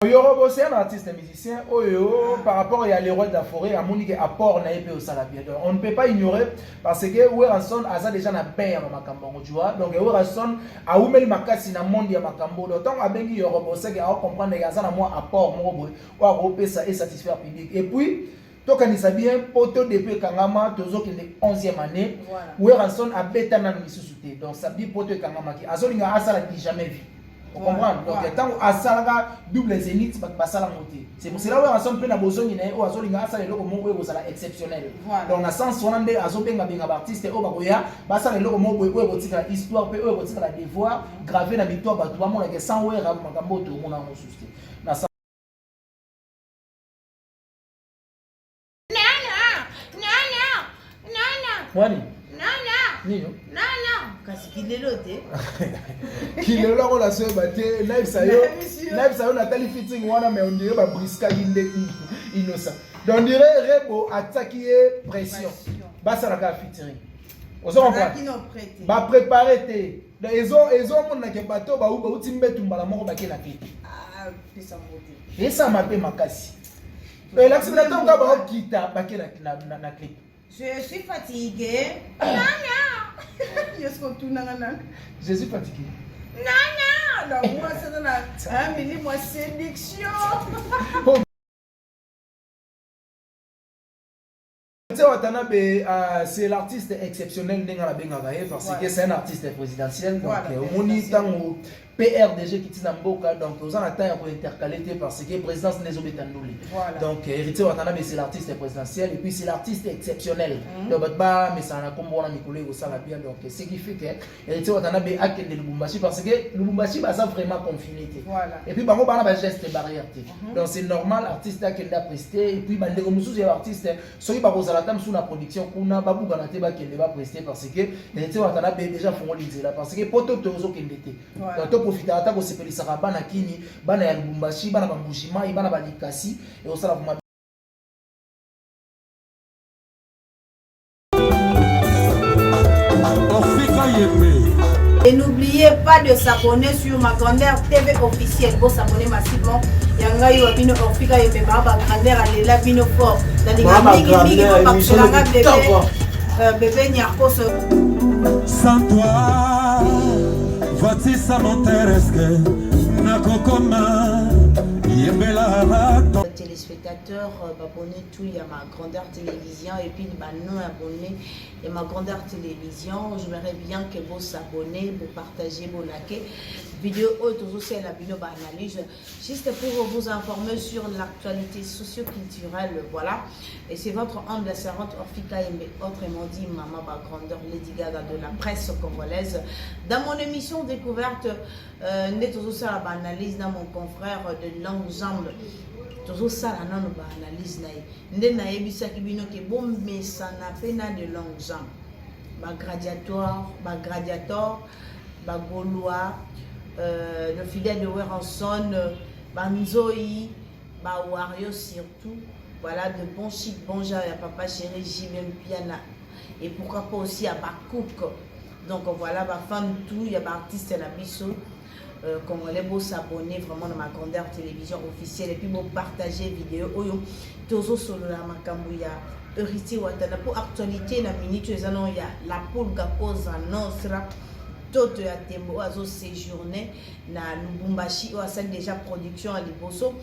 Yorobo c'est un artiste et musicien. Par rapport à l'héros de la forêt, à Monique apport na épée au salabia. On ne peut pas ignorer parce que Weranson a déjà na paix à Makambo, tu vois. Donc Weranson a oumel makasi na monde ya Makambo. D'autant a bengi Yorobo c'est à comprendre que Yazana moi apport mon boy ou à repérer ça et satisfaire public. Et puis toi quand il bien poto depuis Kangama tozo qui est 11e année. Weranson a bêta na misusuté. Donc ça dit poto Kangama qui azolinga asala qui jamais vu. Vous comprenez? Donc, tant que Asalaga double zénith, c'est la montée. C'est pour cela que nous avons besoin de Azolinga Asala et exceptionnel. Donc, dans le sens où on a Azobenga bien artiste et Obagoya, Basala et Lomo, la histoire, la devoir, gravé dans l'histoire, Batouamo, la sans ouer, Magambo, tout le monde a suscité. Wani? Nino? Kasi kilelote. Kilelo on la seule bâtée, live sayo Nathalie fitting wana mais on dirait ba briska inde innocent. Donc on dirait Rebo attaquer pression. Ba ça la ka fitting. Ozo comprendre. Ba préparer té. Donc ils ont mon na ke bateau ba uba utimbe tumbala moko ba ke na clip. Ah, pesa moté. Et ça m'a fait makasi. Et l'accélérateur ka ba kita ba ke na clip. Je suis fatiguée. Je suis fatigué. Non, moi, c'est dans la moi, sélection. C'est l'artiste exceptionnel parce que c'est un artiste présidentiel. Donc, on est dans PRDG qui est dans Boka. Donc, on a temps intercalé parce que le président n'est pas donc, Héritier Watanabe, c'est l'artiste présidentiel et puis c'est l'artiste exceptionnel. Donc, mais ça a comme on a mis au Salabia. Donc, ce qui fait que Héritier Watanabe a quitté le Lubumbashi parce que le Lubumbashi va vraiment confiné. Et puis, on a un geste barrière. Donc, c'est normal, l'artiste a quitté presté. Et puis, il y a l'artiste, ceux qui ont sous la production, on a pas beaucoup de qui va prester parce que Héritier Watanabe déjà font l'idée parce que pour tout le monde qui est profiter à se faire ça bana kini bana ya Lubumbashi bana bambushima bana balikasi et au sala vraiment. Et n'oubliez pas de s'abonner sur ma grandeur TV officielle pour s'abonner massivement. Yanga yo bino Ofika Yembe ma grandeur alela bino fort. Dans les bébé Nyarkos. Sans toi voici ça m'intéresse nakokoma yembela téléspectateurs abonnés tout il y a ma grandeur télévision et puis non abonnés et ma grandeur télévision j'aimerais bien que vous s'abonnez vous partagez vous likez vidéo autres aussi la vidéo analyse juste pour vous informer sur l'actualité socio-culturelle voilà et c'est votre humble servante Ofika Yembe autrement dit maman ma grandeur Lady Gaga de la presse congolaise dans mon émission découverte n'est aussi la analyse dans mon confrère de longues jambes toujours ça la non analyse naï ndé na yebisa kibino ke bombe ça na pena de longues jambes ba gladiator ba gaulois le fidèle de Weranson ba Nzoi ba Wario surtout voilà de bons chic bon genre ya papa chéri Jimem Piana et pourquoi pas aussi à Bakouk donc voilà ba fan tout ya ba artiste la biso Congolais beau s'abonner vraiment dans ma grandeur télévision officielle et puis beau partager vidéo oyo tozo solo la makambu ya Héritier Watanabe pour actualité na minute ezano ya la pulga cause nostra toto ya tembo azo séjourner na Lubumbashi ou à ça déjà production à Liboso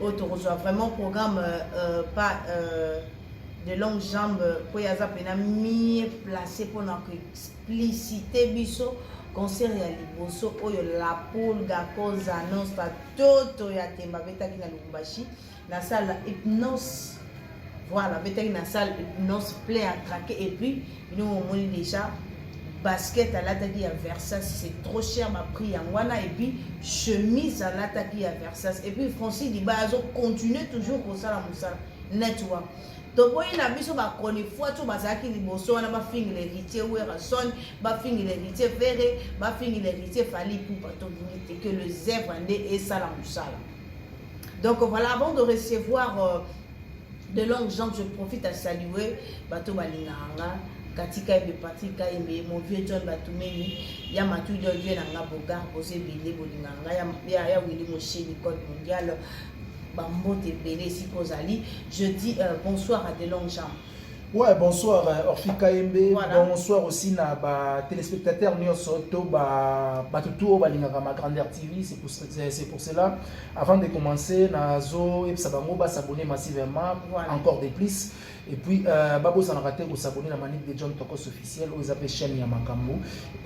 auto reçoit vraiment programme pas de longues jambes pour yaza pena mi placé pour notre explicité biso concert ya Liboso oyo la pulga cause annonce pas toto ya temba betaki na Lubumbashi la salle hypnose voilà betaki na salle hypnose plein à craquer et puis nous on déjà basket à l'attaque à Versace c'est trop cher ma prix en wana et puis chemise à l'attaque à Versace et puis Francis Dibazo continue toujours pour ça la moussa network donc il a mis sur ma chronique fois tout bazaki Liboso on a pas fini l'héritier Weranson pas fini l'héritier Ferré pas fini l'héritier Fali pour bateau dignité que le zèbre et ça la moussa donc voilà avant de recevoir de longues gens je profite à saluer bateau balinganga Katika Ebe Patrick Kaembe, mon vieux John Batumeni, ya Matou Dieu Nanga Bogar, Posé Bile Bolinganga, ya Willy Moshe, Nicole Mondial, Bambote Bele, Sikozali. Je dis bonsoir à des longues jambes. Ouais, bonsoir Orphi Kaembe, Voilà. bonsoir aussi na ba téléspectateurs Nyosoto, ba Tutu Balingaka ma grandeur TV, c'est pour cela. Avant de commencer, nazo et sabango ba s'abonner massivement, Voilà. encore des plus. Et puis Babo s'en a raté pour s'abonner à la manip de John Tokos officiel, aux appels chaîne Yamakambo,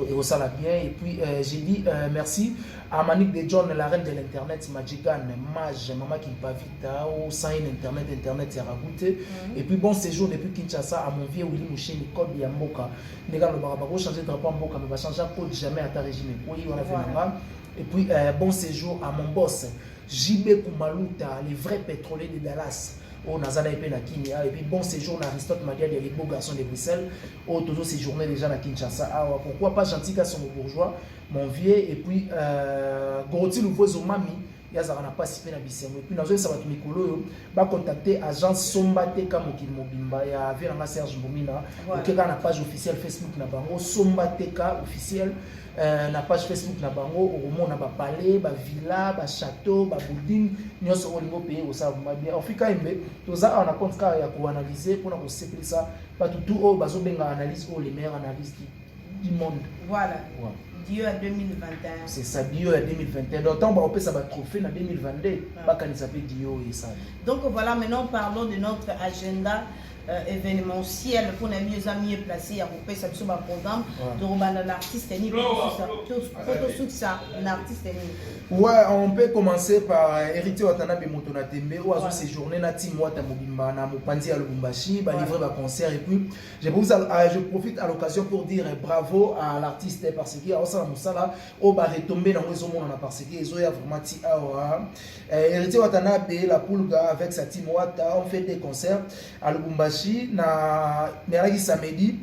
et au sala bien. Et puis j'ai dit merci à manip de John, la reine de l'internet, Majigan, Mage, Maman Kimpavita, au sein internet c'est ragoûté. Et puis bon séjour depuis Kinshasa à mon vieux Willy Mouché, Nicole Yamboka. Les gars, le barabaro changer de drapeau en Mboka, mais va changer code jamais à ta régime. Oui, on a fait voilà. Et puis bon séjour à mon boss, JB Kumaluta, les vrais pétroliers de Dallas. Au Nazana et Kenya. Et puis bon séjour à Aristote Madia, les beaux garçons de Bruxelles. Au toujours séjourné déjà à Kinshasa. Ah, pourquoi pas gentil qu'à son bourgeois, mon vieux. Et puis Goroti Louvozo Mami. Yazara n'a pas si na bisengo. Et puis dans un sabat mikolo, va contacter agence Sombate Kamokil Mobimba. Il y a vu Serge Momina. Ok, dans la page officielle Facebook na bango Sombate officiel. Na page Facebook na bango au moment na ba palais, ba villa, ba château, ba building, nyonso au niveau pays au ça va bien. En fait Kaembe, tout ça on a compte car ya ko analyser pour na ko séparer ça, pas tout au bazo benga analyse ou les meilleures analyses du monde. Voilà. Ouais. Dieu à 2021. C'est ça, Dieu à 2021. Donc, on peut ça va trophée en 2022. Pas quand il s'appelle Dieu et ça. Donc voilà, maintenant parlons de notre agenda événementiel pour les mieux amis placés à couper ça sur un programme de l'artiste ni photo ça l'artiste ni. Ouais, on peut commencer par héritier Watanabe Motona Tembe ou à ce séjourné na team Wata Mobimba na Mopandi à Lubumbashi, ba livrer ba concert et puis je profite à l'occasion pour dire bravo à l'artiste parce que à ça musala au ba retomber dans les hommes parce que ils ont vraiment ti awa héritier Watanabe la Pulga avec sa team Wata on fait des concerts à Lubumbashi na meraki samedi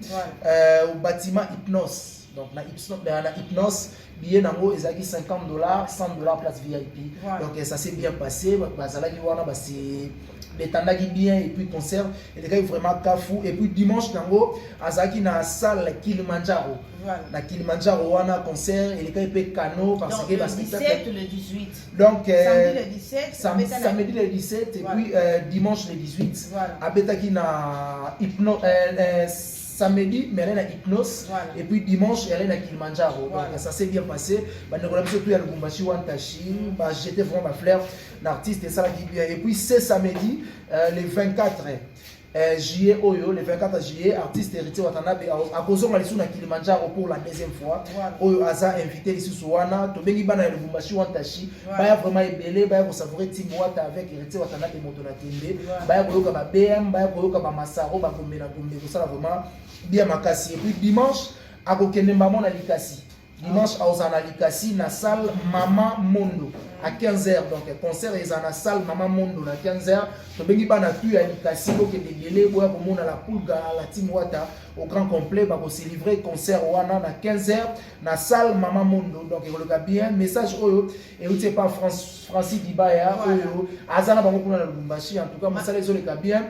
au bâtiment Hypnos. Donc na Hypnos billet nango ezaki $50, $100 place VIP. Voilà. Donc ça s'est bien passé, bazalaki wana basi betandaki bien et puis concert et les gars vraiment kafou et puis dimanche nango azaki na salle Kilimanjaro. Voilà. Na Kilimanjaro wana concert et les gars pe cano parce que le 17 le 18. Donc samedi le 17, samedi le 17 et voilà. Puis dimanche le 18. Voilà. Abetaki na Hypnos samedi, mais elle est à Hypnos. Voilà. Et puis dimanche, elle est à Kilimanjaro. Voilà. Donc ça s'est bien passé. Surtout à Lubumbashi, Wantashi. J'étais vraiment ma fleur, l'artiste et ça qui bien. Et puis c'est samedi, le 24 juillet, le 24 juillet, artiste héritier Watanabe à Kozon Malisou na Kilimanjaro pour la deuxième fois. Oyo Aza invité ici sur Wana. Tobengi bana Lubumbashi, Wantashi. Baya vraiment ébélé, baya pour savourer Timouata avec héritier Watanabe Motona Tembe. Baya koyoka ba BM, baya koyoka ba Masaro, ba Gombe na Gombe. Ça vraiment bien makasi. Et puis dimanche à Kokendemba na Likasi. Dimanche à Ozana Likasi na salle Mama Mondo à 15h. Donc concert est dans la salle Mama Mondo à 15h. Tobengi bana tu à Likasi donc de délai boya ko mona la Pulga la team Wata au grand complet ba ko se livrer concert wana na 15h na salle Mama Mondo. Donc il y bien message oyo et vous pas Francis Dibaya oyo azana bango kuna na Lubumbashi en tout cas message les le bien.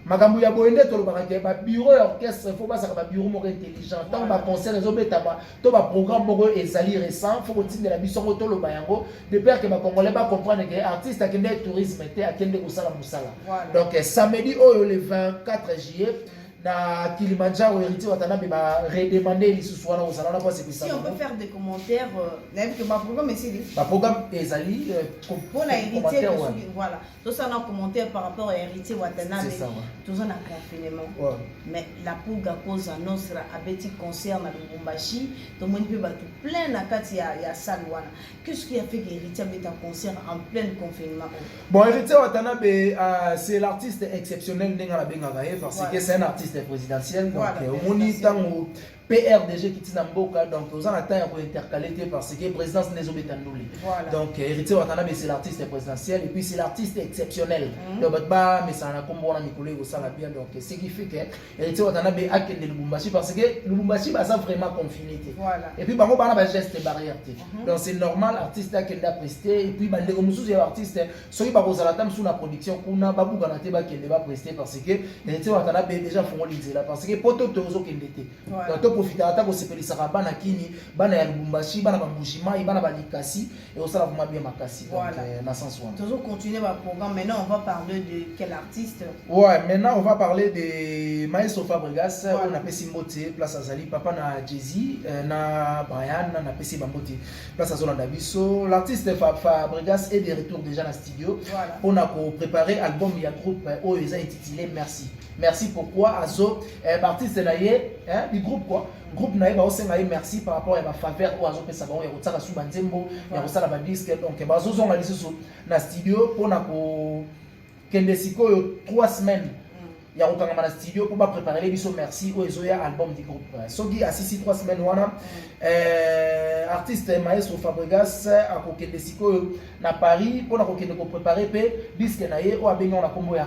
Makambu ya boende to lobaka ba bureau orchestre faut pas ça ba bureau moko intelligent tant ba concert les obeta ba to ba programme moko ezali récent faut continuer la biso to loba yango de peur que ba congolais ba comprendre que artiste a kende tourisme te a kende kosala musala. Donc samedi le 24 juillet na Kilimanjaro héritier Watanabe ba redemander les sous-soins au salon pas c'est ça. Si on peut faire des commentaires que ma programme est c'est ba programme ezali pour la héritier voilà tout ça dans commentaire par rapport à héritier Watanabe tout ça na confinement mais la Pulga cause annonce a petit concert na Lubumbashi tout le monde peut battre plein na kati ya salle wana qu'est-ce qui a fait que héritier met un concert en plein confinement. Bon héritier Watanabe c'est l'artiste exceptionnel ndinga la benga parce que c'est un artiste présidentiel donc au moni tango PRDG qui tina mboka donc aux en attend pour intercaler parce que présidence n'est obétandouli. Donc héritier Watanabe c'est l'artiste présidentiel et puis c'est l'artiste exceptionnel. Donc bah mais ça n'a combo na mikolo au sala bien donc ce qui fait que héritier Watanabe a que de Lubumbashi parce que Lubumbashi bah ça vraiment confiné. Et puis bango bana ba geste barrière. Donc c'est normal artiste a que da prester et puis bande comme sous artiste soki ba kozala tam sous la production kuna ba bugana te ba kende ba prester parce que héritier Watanabe déjà font l'idée là parce que poto tozo kende te. Donc profiter à ta sepelisa bana kini bana ya Lubumbashi bana ba Mbushima bana ba Likasi et au sala vraiment bien makasi donc na sens one. Toujours continuer votre programme. Maintenant on va parler de quel artiste? Ouais, maintenant on va parler de Maestro Fabregas. On a Pessi Mbote place Azali papa na Jay-Z na Brian na Pessi Bambote place à Zolanda Biso. L'artiste Fabregas est de retour déjà dans le studio. On a préparé album il y a groupe où ils ont intitulé Merci. Merci pourquoi Azo artiste naie du groupe quoi groupe naie ba osenga merci par rapport à ma faveur ou Azo pesa ba ya kotaka su banzembo ya kosala ba disque donc ba zo zonga lisusu na studio pona ko kende sikoyo 3 semaines ya kokanga na studio pour ba préparer biso merci ou ezoya album du groupe soki asisi 3 semaines wana artiste Maestro Fabregas a kokende sikoyo na Paris pona ko kende ko préparer pe disque naie o abenga na kombo ya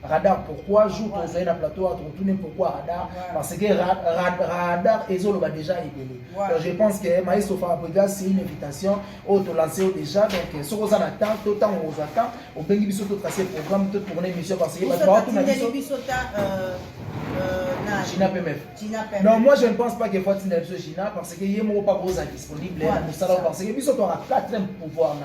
Radar, pourquoi joue ton zoé na plateau à tourner pourquoi Radar parce que Radar et Zolo va déjà aider. Donc je pense que Maestro Fabregas c'est une invitation au to lancer déjà donc ce qu'on attend tout temps on attend au bengi biso to tracer programme tout pour une émission parce que Gina PMF. Non, moi je ne pense pas qu'il faut Tina Gina parce que il n'est pas gros disponible parce que biso aura 4e pouvoir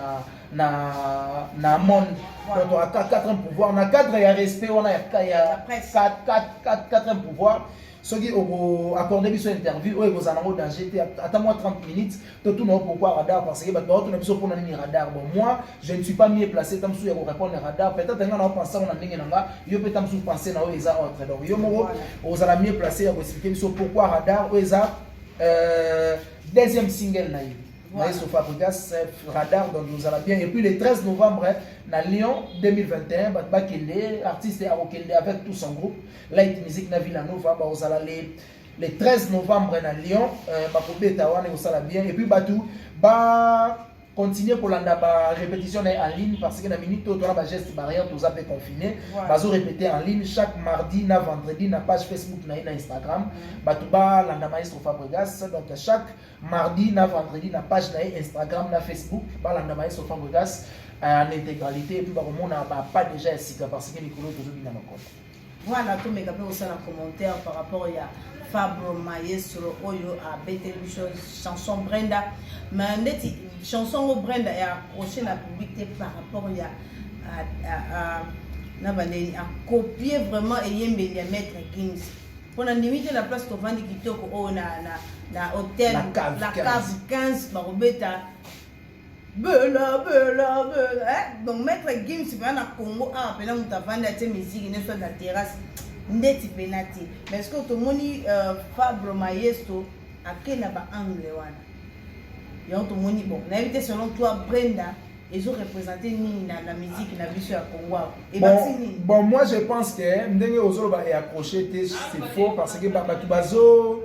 na monde donc aura 4e pouvoir na cadre ya respect on a 4e pouvoir ceux qui ont accordé une interview ils vont en danger attends-moi 30 minutes tout le monde pourquoi Radar parce que tout le monde pour un radar bon moi je ne suis pas mieux placé tant que pour répondre à Radar peut-être que on pense on a ndenge nanga yo peut tant penser na eza autre donc yo mo aux ala mieux placé à expliquer pourquoi Radar eza deuxième single na Maestro Fabregas Radar donc nous allons bien et puis le 13 novembre na Lyon 2021 Bakende artiste à Okende avec tout son groupe Light Music na Villanova ba aux aller le 13 novembre na Lyon bakobe tawana au sala bien et puis batou ba continuer pour la répétition en ligne parce que la minute où on a geste barrière tous a fait confiné bazo répéter en ligne chaque mardi na vendredi na page Facebook na Instagram batuba la Maestro Fabregas donc chaque mardi na vendredi na page na Instagram na Facebook ba la Maestro Fabregas en intégralité et puis ba on a pas déjà ici parce que Nicolas toujours bien dans compte. Voilà tout mes capés aussi en commentaire par rapport à Fabro Maestro Oyo à BT chanson Brenda mais neti chanson au Brenda est accroché la publicité par rapport à copier vraiment et y mettre Gims pour la limiter la place qu'on vend qui toko au na hôtel la cave 15 barobeta bela donc mettre Gims c'est pas na Congo ah pena mutavanda te musique ne soit na terrasse ndeti penati mais est-ce que tout le monde Fabro Maestro a quel ba angle wana donc tout le monde bon l'invité selon toi Brenda ils ont représenté la musique la vie sur Congo et bon moi je pense que ndenge ozolo ba est accroché c'est faux parce que batu bazo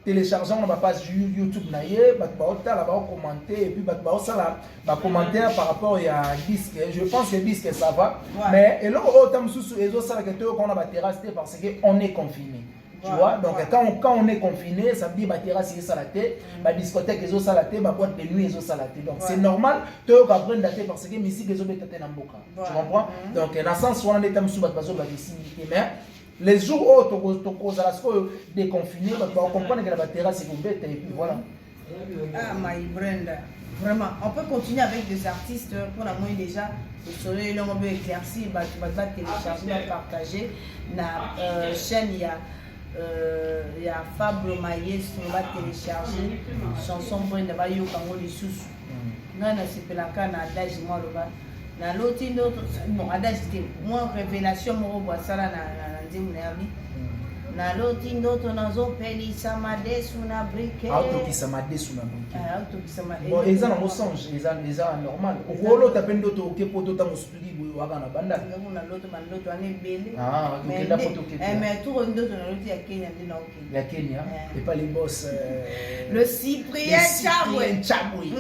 téléchargeant ma page YouTube naie batu ba otala ba commenter et puis batu ba osala ba commentaire par rapport à disque je pense que disque ça va mais et là autant sous ezo sala que to qu'on a ba terrasse parce que on est confiné. Tu vois, donc quand on est confiné, ça veut dire que terrasse est salaté, la discothèque est salaté, la boîte de nuit est salaté. Donc c'est normal, tu vas apprendre à parce que musique est salaté dans boka. Tu comprends? Donc dans le sens où on est dans sous bateau de mais les jours où tu causes la scope déconfiné, on comprend que la terrasse est ouverte et puis voilà. Ah my Brenda. Vraiment, on peut continuer avec des artistes pour la moyenne déjà. Le soleil l'on peut éclaircir, tu vas télécharger, partager. La chaîne il y a Fabro Maestro, on va télécharger chanson Brenda ba yo kango lisusu. Nana sepelaka na adage moi le ba. Na l'autre bon adage moi révélation mo bo sala na ndim na yabi. Naloti ndoto nazopelisa madesu na briquet. Autokisa madesu na briquet. Autokisa madesu. Bon, ils ont un songe, ils ont normal. Au gros, tu as peine d'auto, qui peut tout studio ou à la bande. Ah, mais tout le monde a Kenya. La Kenya, et pas les boss. Le Cyprien Chaboué.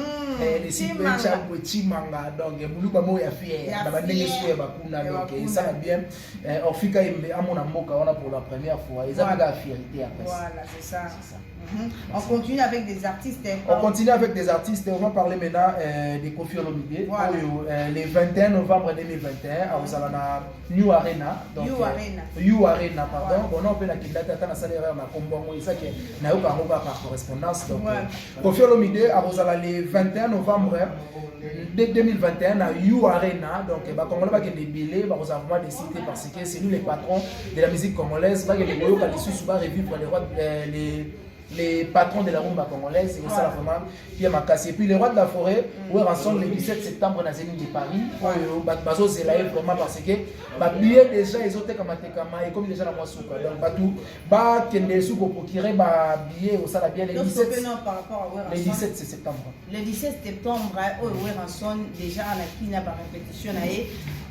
Le Cyprien Chaboué, Chimanga. Donc, Moulouba Moya fier. La bande est sur Bakuna. Donc, ça va bien. On fait quand même à mon amour pour la première fois. Ils ont la fierté après. Voilà, c'est ça. On continue avec des artistes. On continue avec des artistes. On va parler maintenant de Koffi Olomide. Voilà. Le 21 novembre 2021, à Osalana New Arena. You Arena, pardon. Bon, on peut la quitter à la salle de la Combo. C'est ça qui n'a aucun regard par correspondance. Donc, Koffi Olomide à Osala le 21 novembre 2021 à You Arena. Donc, on va des billets, on va décider parce que c'est nous les patrons de la musique congolaise. Les patrons de la rumba congolaise, c'est ça vraiment Pierre Makassi. Et puis les rois de la forêt, où ensemble le 17 septembre dans Zénith de Paris, Bazo Zelaï vraiment parce que les billets déjà ils ont été comme et comme déjà la mois souka. Donc Batou, Kende sous pour procurer billets au salaire bien les 17 septembre. Le 17 septembre, où ensemble déjà à la Kina par répétition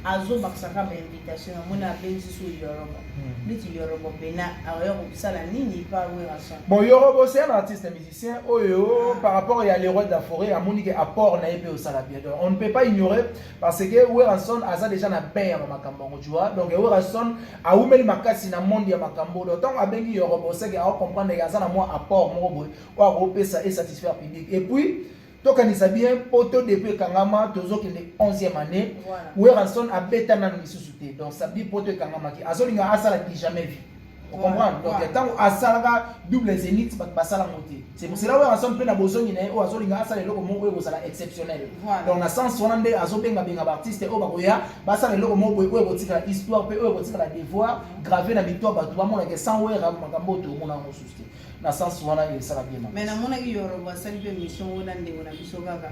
Azo Baksaka invitation, mon appel sur Yorobo. Niti Yorobo Bena, alors ça la nini pas où ensemble. Bon Yorobo c'est un artiste musicien. Par rapport à les rois de la forêt, à Monique apport na épée au salabia. On ne peut pas ignorer parce que où ensemble Aza déjà na père makambo tu vois. Donc où ensemble a oumeli makasi na monde ya makambo. Donc a bengi Yorobo c'est que à comprendre que Aza na moi apport mon boy. Ou à repérer ça et satisfaire public. Et puis tokanisa bien poto depuis kangama tozo ki 11e année où ranson a beta na misusuté donc ça dit poto kangama ki azolinga asala ki jamais vu on comprend donc tant asala double zénith basala monter c'est pour cela où ranson pe na bozongi na o azolinga asala loko moko ko sala exceptionnel donc na sens sonande azobenga benga artiste o bakoya basala loko moko ko botika histoire pe o botika la devoir graver na victoire batu ba mona ke sans wera makambo to mona mosusuté na sens wana il sera bien. Mais na mona ki Yorobo sali pe mission wana ndeko na biso kaka.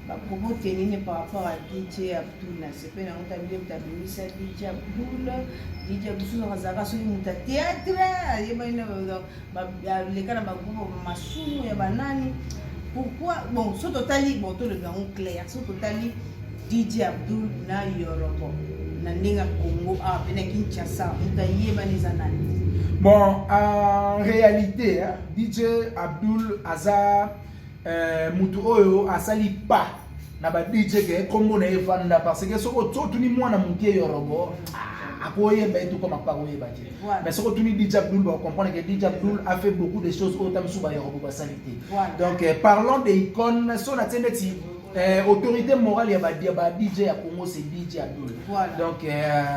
Ba propos tenini par rapport à DJ Abdul na c'est pe na otabile tabimisa DJ Abdul biso na zaka so muta théâtre yeba ina ba le kana ba groupe masumu ya banani. Pourquoi bon so totali bon to le grand clair so totali DJ Abdul na Yorobo na ninga Congo a bena Kinshasa muta yeba ni zanani. Bon, en réalité, hein, DJ Abdul Aza Mutu Oyo Asali pas na ba DJ ke kombo na evanda parce que soko to tuni mwana mukie Yorobo akoye ba tout comme pas koye ba ti mais soko tuni DJ Abdul ba comprendre que DJ Abdul a fait beaucoup de choses au tamsu ba Yorobo ba salité. Donc parlons des icônes son atendeti autorité morale ya ba DJ à Congo c'est DJ Abdul. Donc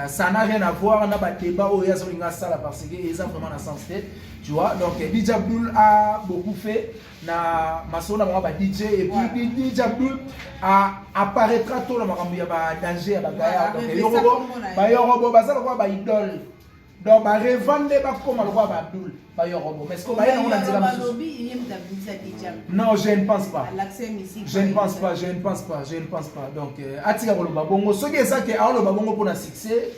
ça n'a rien à voir na ba débat au ya solinga sala parce que ils ont vraiment la sens tête, tu vois. Donc DJ Abdul a beaucoup fait na masona ba DJ et puis DJ Abdul apparaîtra tout la makambo ya ba danger ya ba gaya donc Yorobo ba ça quoi ba idole. Donc ba revendre ba comme le roi Abdul ba Yorobo mais ce que ba on a dit non, je ne pense pas. Je ne pense pas. Donc, Atika Boloba Bongo, ce qui est ça que Aolo Babongo pour un succès,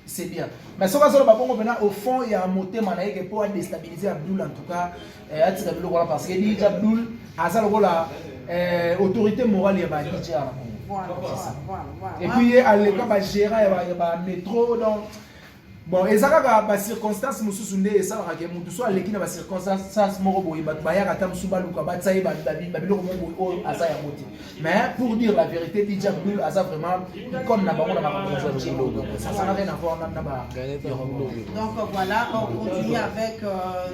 c'est bien. Mais ce que Babongo au fond, il y a un moté manaïque pour déstabiliser Abdul en tout cas. Atika Boloba parce que DJ Abdul, Azalola, autorité morale, il y a DJ à la Congo. Et puis, à l'époque, il y a un métro, donc. Bon, et ça va circonstances mususunde et ça va que mutu soit l'équipe va circonstances moro boy bat baya katam subaluka bat sai ba babilo ko mo asa ya moti. Mais pour dire la vérité, DJ Abdul asa vraiment comme na bango na ba donc ça n'a rien à voir na ba. Donc voilà, on continue avec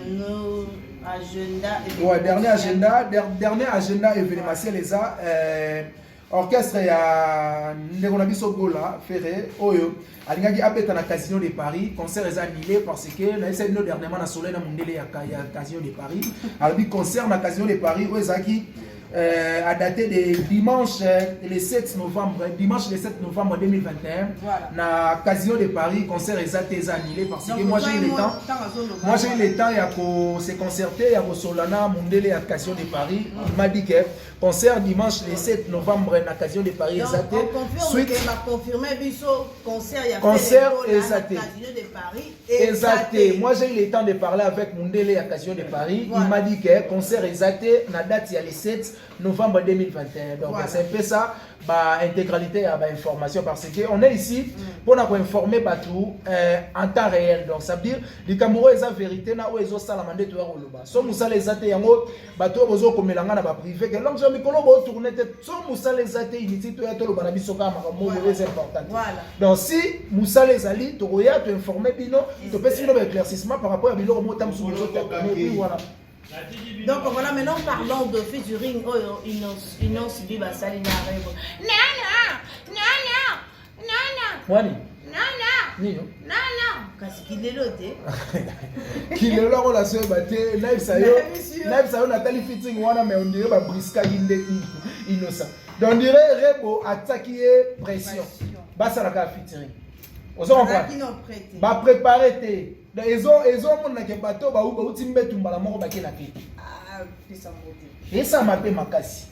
nos agendas. Ouais, dernier agenda événementiel les a orchestre ya Ndegonabiso Gola Ferré Oyo alingaki abeta na Casino de Paris concert est annulé parce que na essaie dernièrement na soleil na mondele ya Casino de Paris alors concert na Casino de Paris Oezaki a daté de dimanche le 7 novembre 2021. Voilà. Na Casino de Paris, concert est annulé parce que moi j'ai eu le temps. Moi j'ai eu le temps de se concerter, à Solana, Mundele à Casino de Paris. Il m'a dit que concert dimanche le 7 novembre na Casino de Paris est suite m'a confirmé biso concert il y a concert est Casino de Paris exacté. Moi j'ai eu le temps de parler avec Mundele à Casino de Paris. Voilà. Il m'a dit que concert exacté na date il y a le 7 novembre 2021. Donc voilà. C'est un peu ça, bah, intégralité à bah, information parce qu'on est ici pour nous informer tout en temps réel. Donc ça veut dire les Camerounais ont la vérité na où ils ont ça la mandé tout à l'oba. So musa les athées yango bateau bozo comme l'anga na ba privé que l'ange mi kolobo tourner tête. So musa les athées initi to ya to loba na bisoka makambo c'est important. Voilà. Donc si musa les ali to roya to informer bino to pesi bino éclaircissement par rapport à bino mo tam sur les voilà. Donc voilà, maintenant parlons de featuring. Oh, Innocence Biba Salina Rebo. Non. Wani? Non. Parce qu'il est loté. Qu'il est là, on a se battu. Live Sayo, Nathalie Fitting, mais on dirait que Briska Innocent. Donc on dirait Rebo attaquer pression. Bah ça la featuring. Vous comprenez? Bah préparer. Ils ont mon bateau, bah où tu mets tout le monde qui est là. Ah, et ça m'a fait ma casse.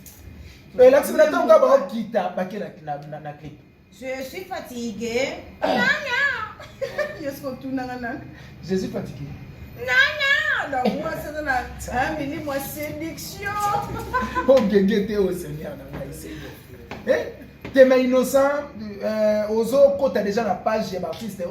Et là, c'est maintenant qu'on va quitter la clip. Je suis fatigué. Je suis fatigué. Non. Moi, c'est un minimum séduction. Oh, t'es au Seigneur. T'es mais innocent, aux autres, quand tu as déjà la page de l'artiste,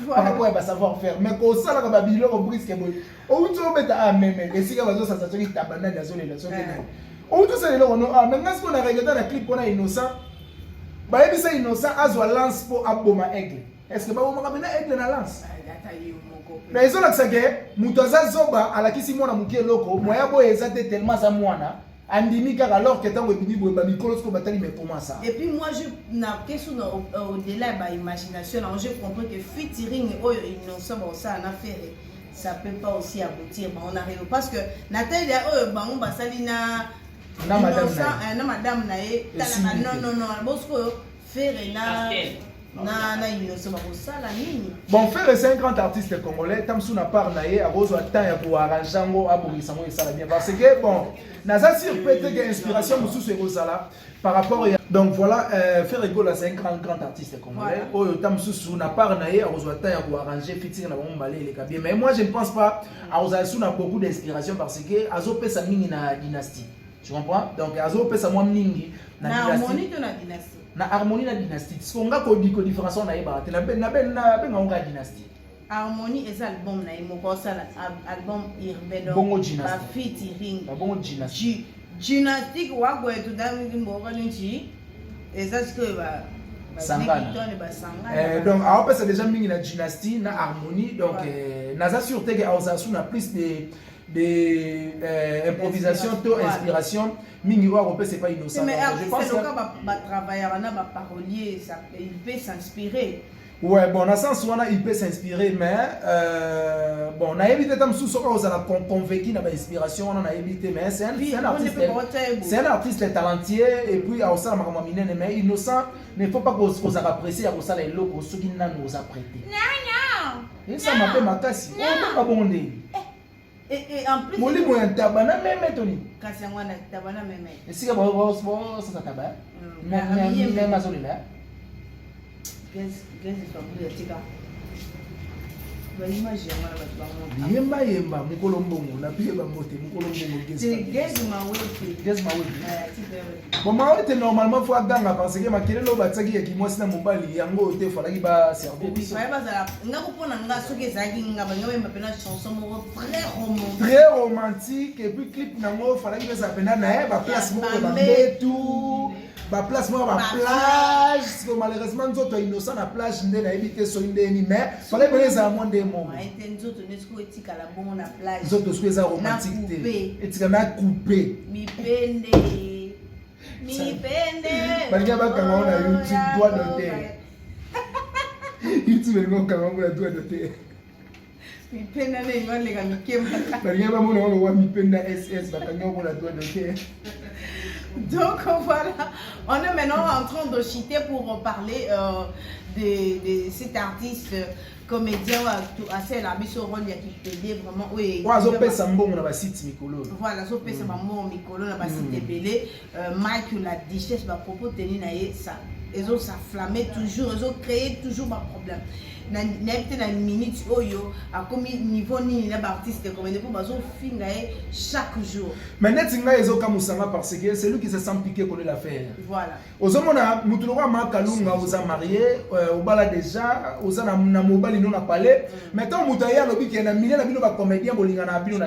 par rapport à savoir-faire. Mais quand ça, la babylone, on brise que bon. On te met à même, et si on va ça, ça ta banane, la zone, la zone. On te sait, maintenant, ce qu'on a regardé dans la clip qu'on a innocent, bah, il dit innocent, à soit lance pour aboma aigle. Est-ce que bah, on m'a aigle dans la lance? Mais ils ont la saga, Moutaza Zoba, à la qui si moi, na loko, moi, yabo, ezate tellement ça, moi, alors que tant que mais comment ça? Et puis moi je na question au-delà de l'imagination, j'ai compris que featuring innocent ça en affaire ça peut pas aussi aboutir. On arrive parce que Nathalie on va salina madame nae non bosco faire bon, Ferre c'est un grand artiste congolais. Tamsou n'a pas naé à Rose Attend pour arranger à Borisamo et ça bien parce que bon, Naza sur peut-être que inspiration sous ce Rosala par rapport à donc voilà, Ferre Gola c'est un grand artiste congolais. Oh, Tamsou n'a pas naé à Rose Attend pour arranger fitting na bon balé les cabines. Mais moi je ne pense pas à Rosasou n'a beaucoup d'inspiration parce que Azopé sa mini na dynastie. Tu comprends? Donc Azopé sa moi mingi na dynastie. Na harmonie na dynastie. Ce qu'on a comme différence on a ébat. Na on dynastie. Harmonie est album na imoko sala album Irbedo. Bongo dynastie. Ba featuring. Ba bongo dynastie. Dynastique wa go etu dami mboka nchi. Est-ce que ba Sangana. Donc on peut déjà mingi na dynastie na harmonie donc naza sûreté que Aosasu na plus de improvisation to inspiration mingi wa c'est pas innocent. Mais je pense que ba travailler na ba parolier ça il peut s'inspirer. Ouais, bon, dans le sens où il peut s'inspirer, mais bon, on a évité de se convaincu dans l'inspiration, on a évité, mais c'est un artiste talentueux, et puis à ça, mais innocent, mais il ne faut pas qu'on s'apprécie à ça les locaux, ceux qui nous a prêté. Non. Et ça m'a fait ma casse. On va pas bonder. Et en plus, moi, je suis tabana même Tony. Kasi moi na tabana même. Et si vous ça tabana, même ma zone là. Yemba mukolo mbongo na pie ba mote mukolo mbongo gezi bon mawete normalement faut aganga parce que makelelo batsaki ya kimwasi na mobali yango te falaki ba servir biso très romantique et puis clip nango falaki beza pena na ba place moko ba betu ba place moi ba plage parce que malheureusement nzoto innocent na plage nde na éviter so ndeni mais fallait que ça monde mo nzoto nesko etika la bongo na plage nzoto so eza romantique te etika na couper mipende balinga bakanga ona YouTube doigt d'auteur YouTube ngo kanga ngo doigt d'auteur Mipenda ne yole ga mikema. Balinga ba mona wa mipenda SS bakanga ko la doigt de. Donc voilà, on est maintenant en train de citer pour parler de cet artiste comédien assez la mise au rôle qui peut vraiment oui. Zo pesa mbongo na ba site mikolo. Voilà, zo pesa mbongo mikolo na ba site belé Mike la Duchesse ba propos tenir na ça. Ils ont s'afflammé toujours, ils ont créé toujours un problème. N'habite na minute oyo a comme niveau ni na artiste comme pour bazo finga chaque jour. Mais netinga ezo kamusanga parce que c'est lui qui se sent piqué connaît l'affaire. Voilà. Ozomona mutulwa makalunga oza marié obala déjà oza na mobali non na palais mais tant mutaya lobi ki na million na bino ba comédien bolinga na bino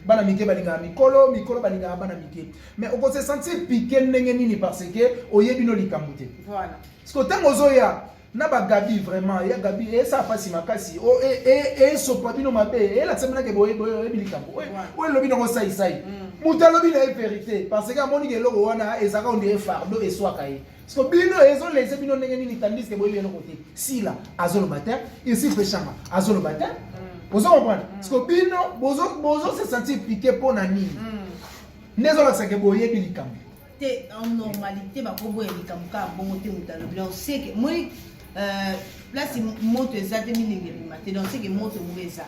bana mike balinga mikolo balinga bana mike mais on se sentir piqué ndenge nini parce que oyebino likambute. Voilà. Parce que tant ozoya na ba Gabi vraiment ya Gabi et ça passe makasi o et so papino mabe et la semana ke boye bilikambo o lobi no sai muta lobi na vérité parce que moni ke logo wana ezaka on dirait fardo et soit kai parce que bino ezo les bino ndenge nini tandis que boye no côté si là azolo matin ici pechama azolo matin vous comprenez parce que bino bozo se sentir piqué pour na nini nezo la sake boye bilikambo en normalité ba ko boye bilikambo ka bongo te muta lobi on sait que moi là c'est moto exactement donc c'est que moto ça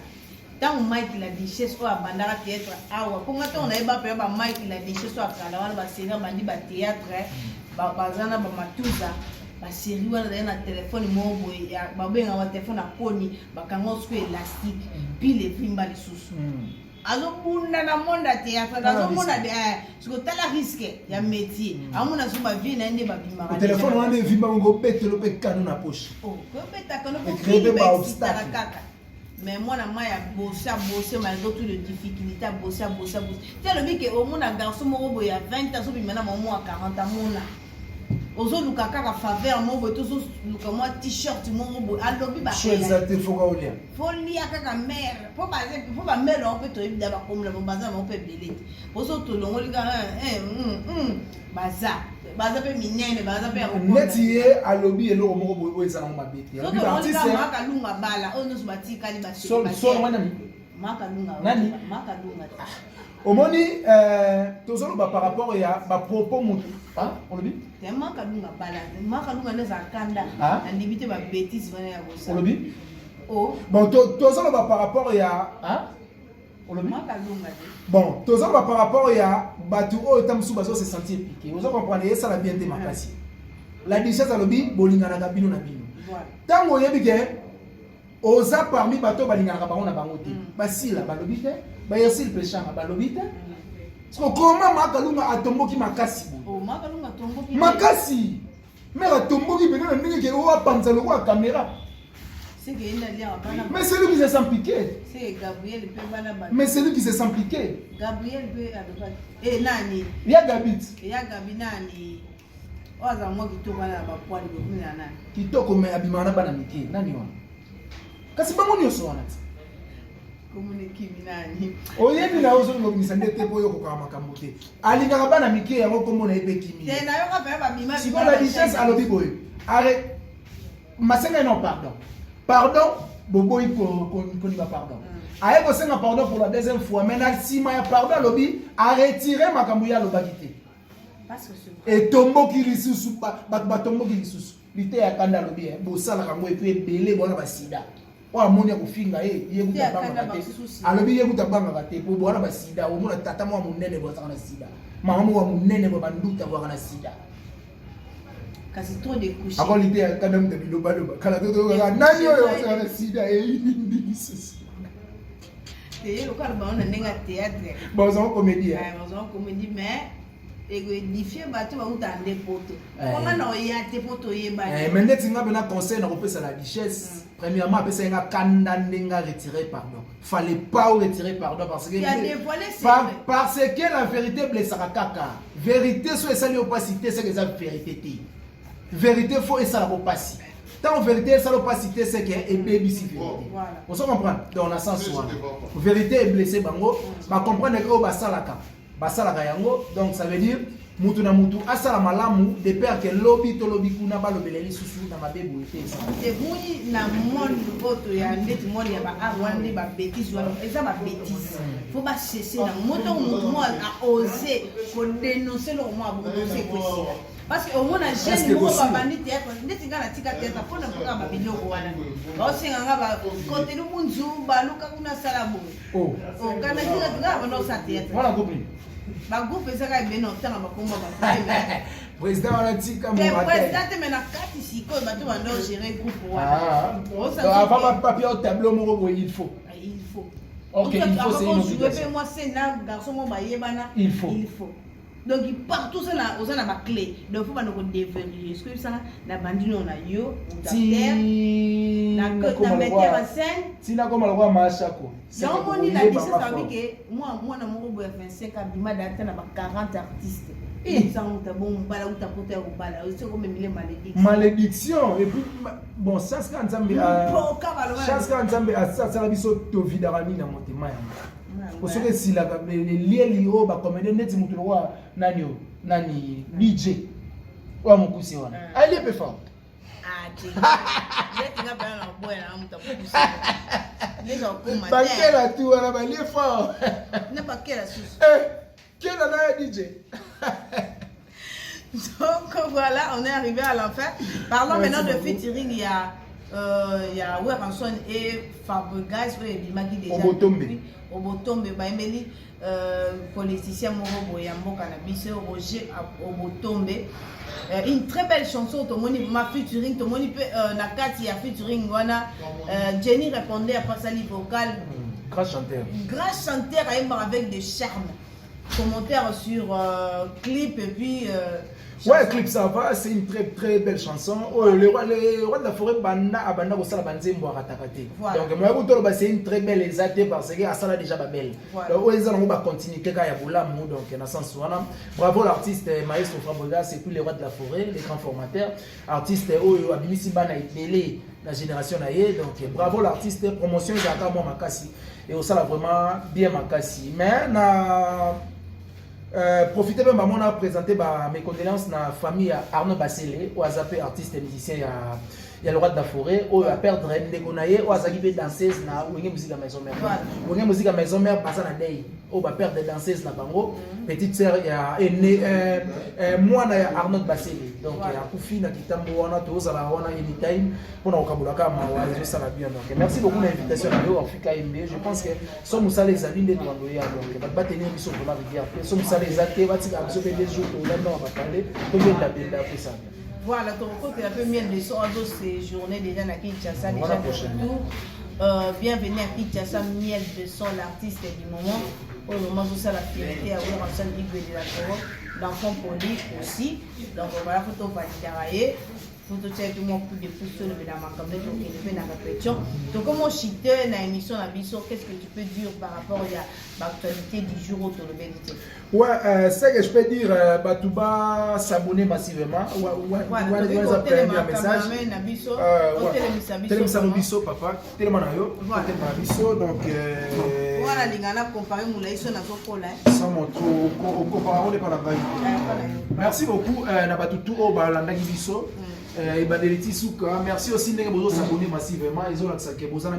tant Mike la Duchesse ou abandara théâtre awa pour moi on a pas Mike la Duchesse ou akala wana ba série bandi ba théâtre ba bazana ba matuza ba série wana na téléphone mo boy ba benga wa téléphone akoni ba kango sku élastique pile vimba lisusu azobunda na monda théâtre azobunda de parce que tala risque ya métier amuna suma vie na inde ba bimba le téléphone wana vimba ngo betelo pe kanu na poche oh ko beta kanu ko créer ba obstacle mais moi na maya bosser malgré toutes les difficultés bosser c'est le but que au monde un garçon mo boy ya 20 ans so bimana mo à 40 ans mona ozo luka kaka faveur mo boy to so luka mo t-shirt mo boy alobi ba exactement faut lia kaka mère pour ba mère on peut to ibida ba comme le baza on peut belé ozo to longo linga baza pe minene baza pe netiye alobi eloko moko boy ezala mo mabete alobi artiste makalunga bala ono so batika li ba so wana makalunga nani makalunga omoni tozolo ba par rapport ya ba propos mutu olobi te makalunga bala makalunga neza kanda andibite ba bêtise bana ya bosa olobi oh bon tozolo ba par rapport ya olobi makalunga bon tozolo ba par rapport ya batu o tamsu bazo se sentir piqué vous comprenez et ça la bien démarcation la Duchesse alobi bolingana na bino voilà tango yebi ke oza parmi bato balingana bango na bango te basila balobi te ba yesil pechanga balobi te parce que comment makalunga atomboki makasi oh makalunga tomboki makasi mais atomboki bino na ndenge ke o apanza loko a caméra c'est que il a l'air bana mais c'est lui qui se sent piqué c'est Gabriel peut bana mais c'est lui qui se sent piqué Gabriel peut adopter et nani il y a Gabi nani oza mo kitoko na ba poil ko mina nani kitoko me abimana bana mike nani wana kasi bango nyoso wana communiquer nani oyebi na ozo ngomisa ndete boyo ko kama makambote alinga bana mike yango komona ebe kimi te na yo ka pe ba bima si la Duchesse alobi boyo arrête masenga non pardon boboy ko ni ba pardon aye ko senga pardon pour la deuxième fois maintenant si ma pardon alobi a retirer makambo ya lobakite parce que et tombo ki lisusu ba tombo ki lisusu lité ya kanda alobi bo sala kango et puis belé bona ba sida o amoni ya kofinga ye kuta banga te alobi ye kuta banga te po bona ba sida o mona tata mo munene bo sala sida mama mo munene bo banduta bo kana sida kasi trop de coucher akolite ya kanda mte biloba kala to nani oyo sala sida lisusu te le corps ba on nenga théâtre bon ça comédie bon comédie mais édifier bato ba utande poto comment na ya te poto yeba mais net nga bena conseil na kopesa la Duchesse premièrement apesa nga kanda ndenga retirer pardon fallait pas retirer pardon parce que parce que la vérité blessera kaka vérité so esali opacité c'est que ça vérité te vérité faut esala opacité tant vérité esala opacité c'est que et baby si vérité on se comprend dans la sens vérité est blessé bango ba comprendre que o ba salaka basalaka yango. Donc ça veut dire mutu na mutu asala malamu de peur que lobby to lobby kuna ba lobeleli susu na mabebu ete ça. Et oui na monde auto ya ndeti monde ya ba awandi ba bêtise wana eza ba bêtise. Faut pas cesser na moto mutu a osé ko dénoncer le moi beaucoup c'est possible. Parce que au moins na jeune mo ba bandi théâtre ndeti ngana tika théâtre pour na pour ba biloko wana. Ba osenga ngaba côté lu munzu ba luka kuna sala bo. Oh kana tika tika ba no sa théâtre. Voilà compris. Ba groupe ezaka beno tanga bakomba ba. Président wana tika mo ba. Président mena kati siko ba to bando gérer groupe wana. Avant pas papier au tableau mo il faut. Il faut. OK, il faut c'est une obligation. Moi c'est na garçon mo ba yebana. Il faut. Donc il partout ça là aux na ba clé. Donc faut pas nous déverrouiller. Est-ce que ça na bandino na yo ti na metteur en scène. Si na comme le roi Machako. C'est on dit la licence ça veut que moi na mo 25 abima data na ba 40 artistes. Et ça on t'a bon bala ou t'a porté au bala. C'est comme une malédiction et puis bon ça c'est quand Nzambe chance quand Nzambe ça ça la biso to vidarami na motema ya. Parce que si la les lios ba comme net mutu roi nani DJ wa mukusi wana. Ali est fort. Ah tu. Net nga ba na boy na muta mukusi. Les gens comment. Ba quel tu wana ba li fort. Ne pas quel astuce. Quel a DJ? Donc voilà, on est arrivé à la fin. Parlons maintenant de featuring. Il y a Weranson et Fabregas et Bimaki déjà. Obotombe, Baemeli, politicien Morobo Yambo Cannabis, Roger Obotombe. Une très belle chanson, Tomoni, ma featuring, Tomoni, Nakati a featuring, Wana. Jenny répondait à Passali vocal. Grâce chanteur. Grâce chanteur avec des charmes. Commentaires sur clip et puis ouais, clip ça va, c'est une très très belle chanson. Oh, le roi de la forêt banda abanda ko sala banzembo ratakate. Donc moi c'est une très belle exaltée parce que ça déjà ba belle. Donc ils allons ba continuer kaka ya bolamu donc na sens wana. Bravo l'artiste Maestro Fabregas et puis les rois de la forêt, les grands formateurs, artiste oyo abimisi bana itele la génération naie donc bravo l'artiste promotion ya moi makasi et ça l'a vraiment bien makasi. Mais na profitez même on a présenté mes condoléances na famille Arnaud Bassele ou azapé artiste et musicien il y a le roi de la forêt ou à perdre Ndegonaye ou azaki danseuse na ou musique à maison mère ou musique à maison mère basa na day ou va perdre danseuse na bango petite sœur il y a moi na Arnaud Bassele donc il y a kufi na kitambo wana toza la wana anytime pour okabulaka mawa ça va bien donc merci beaucoup de l'invitation à nous Africa MB je pense que sommes ça les amis de Ndoya donc va tenir mission pour la rivière sommes ça les actes va tirer absorber des jours là on va parler combien d'abenda après ça. Voilà, ton côté un peu mieux de son ces journées déjà à Kinshasa déjà tout. Bienvenue à Kinshasa, miel de son l'artiste du moment. Au moment où ça la fierté à voir en scène de la Toro, l'enfant poli aussi. Donc voilà, photo va travailler. Photo tout le monde pour des photos de la marque comme donc il fait la répétition. Donc comment chiter dans l'émission la biso, qu'est-ce que tu peux dire par rapport à l'actualité du jour au Tolobelité? Ouais, c'est que je peux dire Batouba s'abonner massivement. Ouais, un message. Télémisa biso papa, téléma na yo, téléma biso donc voilà les gars comparer moulaïso na zokola. Sans mon trop on est pas la vaille. Merci beaucoup na batutu au balandaki biso. Et Badeliti Souka, merci aussi de vous abonner massivement. Ils ont l'accès vous en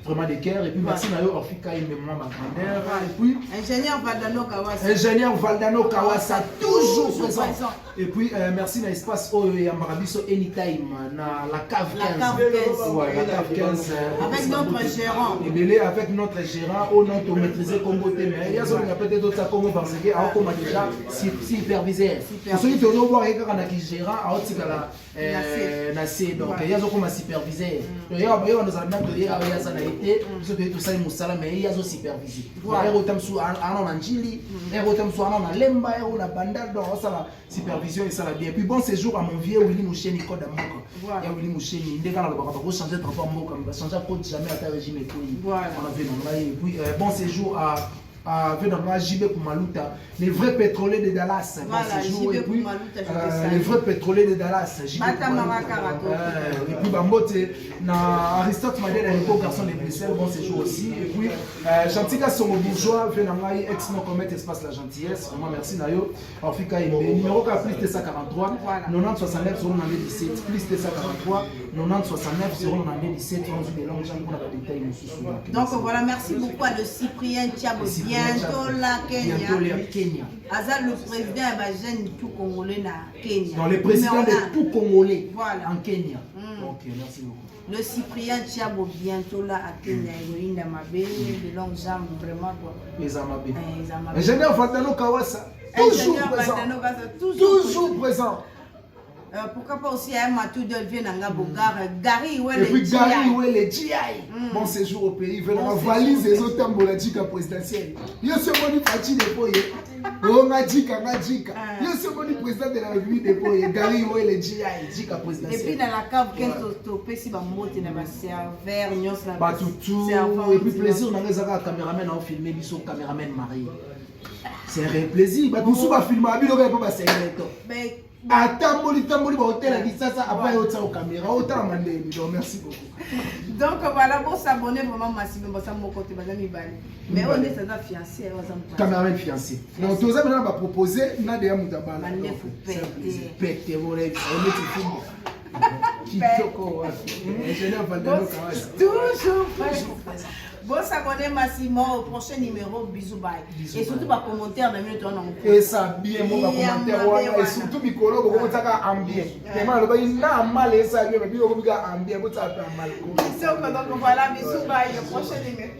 vraiment des cœurs. Et puis merci à eux, Africa et même ma grandeur. Et puis ingénieur Valdano Kawasa. Ingénieur Valdano Kawasa, toujours présent. Et puis merci à l'espace et à Marabiso Anytime, la cave 15. Ouais, la cave 15. Avec notre gérant. Et bien avec notre gérant, au nom de maîtriser Congo Témé. Il y a peut-être d'autres Congo parce que on a déjà supervisé. Pour ceux qui ont voir un gérant, Nassé, donc il y a comme supervisé. Il y a nous allons il y a ça été ce que tout ça est musala mais il y a aussi supervisé. Il autant sous en Anjili, il autant sous en Lemba, il y a banda donc ça la supervision et ça la bien. Puis bon séjour à mon vieux Willy Moucheni code Moko. Il y a Willy Moucheni, il va changer de rapport Moko, va changer code jamais à ta régime et puis on a vu non là et puis bon séjour à Venanga JB Kumaluta, les vrais pétroliers de Dallas. Voilà, JB Kumaluta, les vrais pétroliers de Dallas. JB et puis Bambote, na Aristote Madel, un garçon de Bruxelles, bon séjour aussi. Et puis Chantika Somo Bourgeois, Venanga ex non commettre espace la gentillesse. Vraiment merci Nayo. Alors Fika numéro plus de 143, 90 69 sur 17, plus de 143, 90 69 sur 17, on a des longues jambes pour la détail. Donc voilà, merci beaucoup à le Cyprien Thiabo, bientôt la Kenya. Azal le président est jeune tout congolais na Kenya. Donc le président de tout congolais voilà. En Kenya. Ok, merci beaucoup. Le Cyprien Thiabo bientôt là à Kenya, il y a de longues jambes vraiment quoi. Les Amabé. Ingénieur Fantano Kawasa. Toujours présent. Pourquoi pas aussi un matou de vient dans Bogar, Gary ou et puis Gary ou les GI. Bon séjour au pays, venant valise les autres tamboladiques présidentielle. Yo se moni parti de poye. Oh Madjika. Yo se moni président de la République de poye. Gary ou les GI, Jika présidentielle. Et puis dans la cave qu'est-ce que si ba mote na ba serveur nyos na ba tutu et puis plaisir na ngeza caméraman en filmer biso caméraman marié. C'est un plaisir. Ba tout ba filmer abi loka pas ba secret. Mais Tamboli ba hôtel à Kisasa après au caméra autant mandé. Donc merci beaucoup. Donc voilà, pour s'abonner vraiment massivement ça mon côté bazami bali. Mais on est ça fiancé caméraman fiancé. Donc tous ça va proposer na de mutabala. Mané faut péter mon ex, on est tout film. Kitoko. Ingénieur Fantano Kawasa. Toujours présent. Bon s'abonner massivement au prochain numéro, bisous bye. Et surtout par commentaire dans minute on. Et ça bien mon commentaire et surtout Mikolo ko taka ambien. Tellement le ba ina mal et ça bien mais ko ambien ko ça mal. Donc voilà, bisous bye au prochain numéro.